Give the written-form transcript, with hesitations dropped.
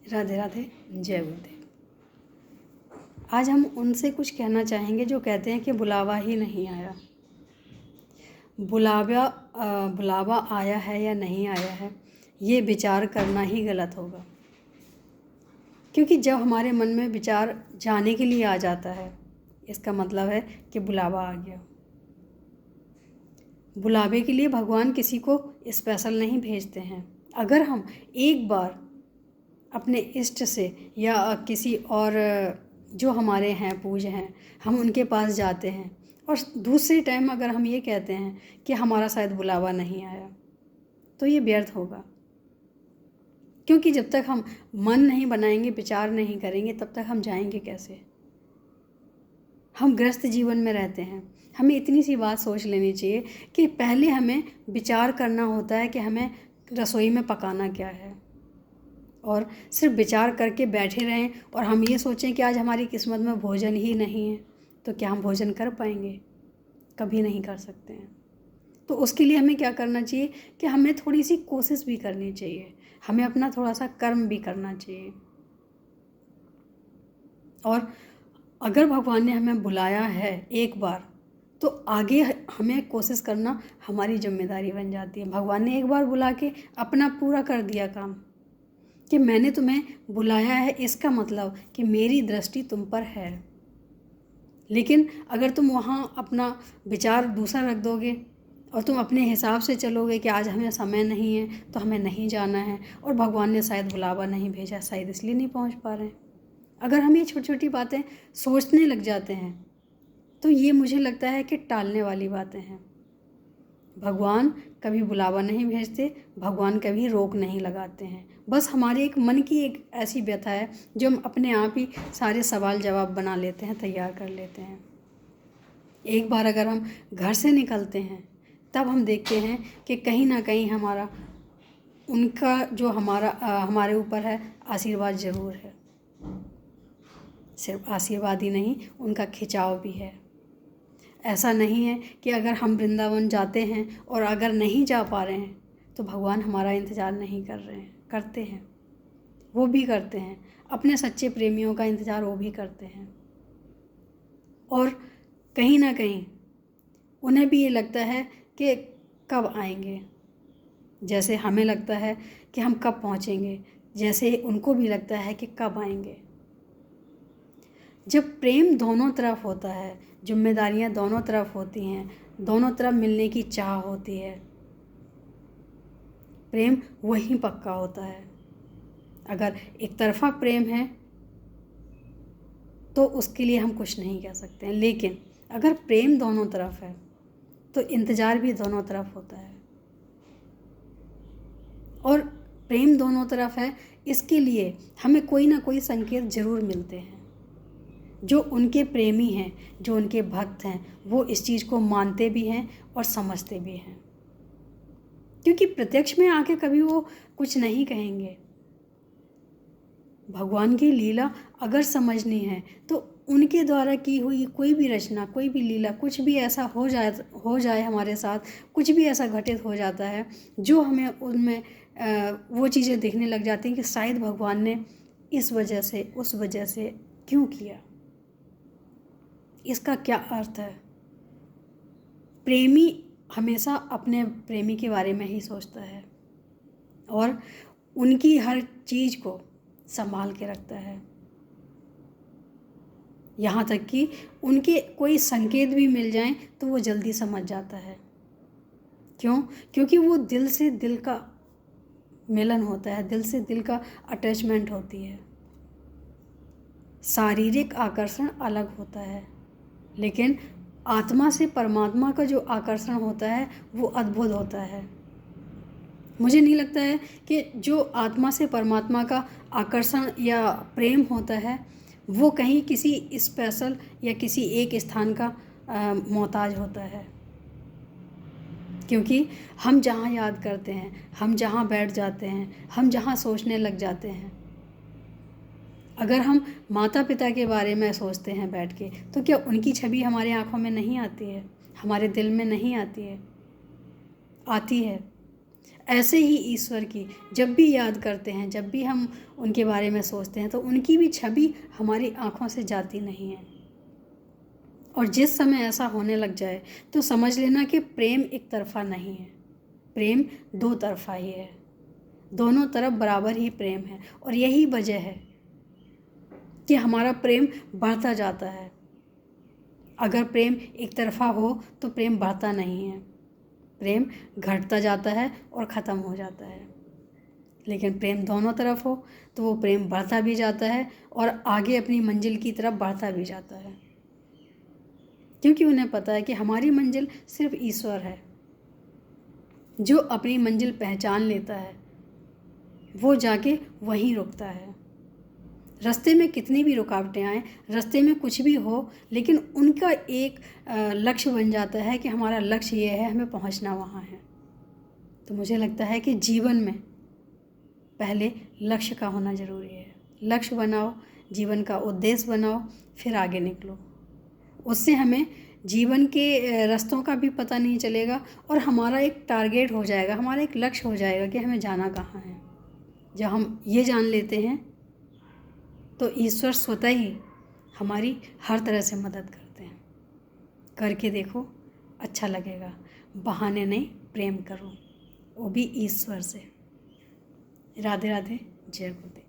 राधे राधे, जय गुरुदेव। आज हम उनसे कुछ कहना चाहेंगे जो कहते हैं कि बुलावा ही नहीं आया। बुलावा आया है या नहीं आया है, ये विचार करना ही गलत होगा। क्योंकि जब हमारे मन में विचार जाने के लिए आ जाता है, इसका मतलब है कि बुलावा आ गया। बुलावे के लिए भगवान किसी को स्पेशल नहीं भेजते हैं। अगर हम एक बार अपने इष्ट से या किसी और जो हमारे हैं पूज्य हैं, हम उनके पास जाते हैं और दूसरे टाइम अगर हम ये कहते हैं कि हमारा शायद बुलावा नहीं आया, तो ये व्यर्थ होगा। क्योंकि जब तक हम मन नहीं बनाएंगे, विचार नहीं करेंगे, तब तक हम जाएंगे कैसे। हम ग्रस्त जीवन में रहते हैं। हमें इतनी सी बात सोच लेनी चाहिए कि पहले हमें विचार करना होता है कि हमें रसोई में पकाना क्या है, और सिर्फ विचार करके बैठे रहें और हम ये सोचें कि आज हमारी किस्मत में भोजन ही नहीं है, तो क्या हम भोजन कर पाएंगे? कभी नहीं कर सकते हैं। तो उसके लिए हमें क्या करना चाहिए कि हमें थोड़ी सी कोशिश भी करनी चाहिए, हमें अपना थोड़ा सा कर्म भी करना चाहिए। और अगर भगवान ने हमें बुलाया है एक बार, तो आगे हमें कोशिश करना हमारी जिम्मेदारी बन जाती है। भगवान ने एक बार बुला के अपना पूरा कर दिया काम कि मैंने तुम्हें बुलाया है, इसका मतलब कि मेरी दृष्टि तुम पर है। लेकिन अगर तुम वहाँ अपना विचार दूसरा रख दोगे और तुम अपने हिसाब से चलोगे कि आज हमें समय नहीं है तो हमें नहीं जाना है, और भगवान ने शायद बुलावा नहीं भेजा, शायद इसलिए नहीं पहुँच पा रहे हैं। अगर हम ये छोटी छोटी बातें सोचने लग जाते हैं, तो ये मुझे लगता है कि टालने वाली बातें हैं। भगवान कभी बुलावा नहीं भेजते, भगवान कभी रोक नहीं लगाते हैं। बस हमारे एक मन की एक ऐसी व्यथा है जो हम अपने आप ही सारे सवाल जवाब बना लेते हैं, तैयार कर लेते हैं। एक बार अगर हम घर से निकलते हैं, तब हम देखते हैं कि कहीं ना कहीं हमारा उनका जो हमारे ऊपर है आशीर्वाद ज़रूर है। सिर्फ आशीर्वाद ही नहीं, उनका खिंचाव भी है। ऐसा नहीं है कि अगर हम वृंदावन जाते हैं और अगर नहीं जा पा रहे हैं तो भगवान हमारा इंतज़ार नहीं कर रहे हैं। करते हैं, वो भी करते हैं। अपने सच्चे प्रेमियों का इंतज़ार वो भी करते हैं। और कहीं ना कहीं उन्हें भी ये लगता है कि कब आएंगे। जैसे हमें लगता है कि हम कब पहुँचेंगे, जैसे उनको भी लगता है कि कब आएंगे। जब प्रेम दोनों तरफ होता है, जिम्मेदारियां दोनों तरफ होती हैं, दोनों तरफ मिलने की चाह होती है, प्रेम वही पक्का होता है। अगर एक तरफा प्रेम है तो उसके लिए हम कुछ नहीं कह सकते हैं। लेकिन अगर प्रेम दोनों तरफ है तो इंतज़ार भी दोनों तरफ होता है। और प्रेम दोनों तरफ है, इसके लिए हमें कोई ना कोई संकेत ज़रूर मिलते हैं। जो उनके प्रेमी हैं, जो उनके भक्त हैं, वो इस चीज़ को मानते भी हैं और समझते भी हैं। क्योंकि प्रत्यक्ष में आके कभी वो कुछ नहीं कहेंगे। भगवान की लीला अगर समझनी है तो उनके द्वारा की हुई कोई भी रचना, कोई भी लीला, कुछ भी ऐसा हो जाए हमारे साथ, कुछ भी ऐसा घटित हो जाता है जो हमें उनमें वो चीज़ें देखने लग जाती हैं कि शायद भगवान ने इस वजह से, उस वजह से क्यों किया। इसका क्या अर्थ है? प्रेमी हमेशा अपने प्रेमी के बारे में ही सोचता है और उनकी हर चीज़ को संभाल के रखता है। यहाँ तक कि उनके कोई संकेत भी मिल जाएं तो वो जल्दी समझ जाता है। क्यों? क्योंकि वो दिल से दिल का मिलन होता है, दिल से दिल का अटैचमेंट होती है। शारीरिक आकर्षण अलग होता है, लेकिन आत्मा से परमात्मा का जो आकर्षण होता है वो अद्भुत होता है। मुझे नहीं लगता है कि जो आत्मा से परमात्मा का आकर्षण या प्रेम होता है वो कहीं किसी स्पेशल या किसी एक स्थान का मोहताज होता है। क्योंकि हम जहाँ याद करते हैं, हम जहाँ बैठ जाते हैं, हम जहाँ सोचने लग जाते हैं, अगर हम माता पिता के बारे में सोचते हैं बैठ के, तो क्या उनकी छवि हमारे आँखों में नहीं आती है, हमारे दिल में नहीं आती है? आती है। ऐसे ही ईश्वर की जब भी याद करते हैं, जब भी हम उनके बारे में सोचते हैं, तो उनकी भी छवि हमारी आँखों से जाती नहीं है। और जिस समय ऐसा होने लग जाए तो समझ लेना कि प्रेम एक तरफा नहीं है, प्रेम दो तरफा ही है, दोनों तरफ बराबर ही प्रेम है। और यही वजह है कि हमारा प्रेम बढ़ता जाता है। अगर प्रेम एक तरफा हो तो प्रेम बढ़ता नहीं है, प्रेम घटता जाता है और ख़त्म हो जाता है। लेकिन प्रेम दोनों तरफ हो तो वो प्रेम बढ़ता भी जाता है और आगे अपनी मंजिल की तरफ बढ़ता भी जाता है, क्योंकि उन्हें पता है कि हमारी मंजिल सिर्फ ईश्वर है। जो अपनी मंजिल पहचान लेता है वो जाके वहीं रुकता है। रास्ते में कितनी भी रुकावटें आए, रास्ते में कुछ भी हो, लेकिन उनका एक लक्ष्य बन जाता है कि हमारा लक्ष्य ये है, हमें पहुंचना वहाँ है। तो मुझे लगता है कि जीवन में पहले लक्ष्य का होना ज़रूरी है। लक्ष्य बनाओ, जीवन का उद्देश्य बनाओ, फिर आगे निकलो। उससे हमें जीवन के रास्तों का भी पता नहीं चलेगा और हमारा एक टारगेट हो जाएगा, हमारा एक लक्ष्य हो जाएगा कि हमें जाना कहाँ है। जब हम ये जान लेते हैं तो ईश्वर स्वतः ही हमारी हर तरह से मदद करते हैं। करके देखो, अच्छा लगेगा। बहाने नहीं, प्रेम करो, वो भी ईश्वर से। राधे राधे, जय गुरुदेव।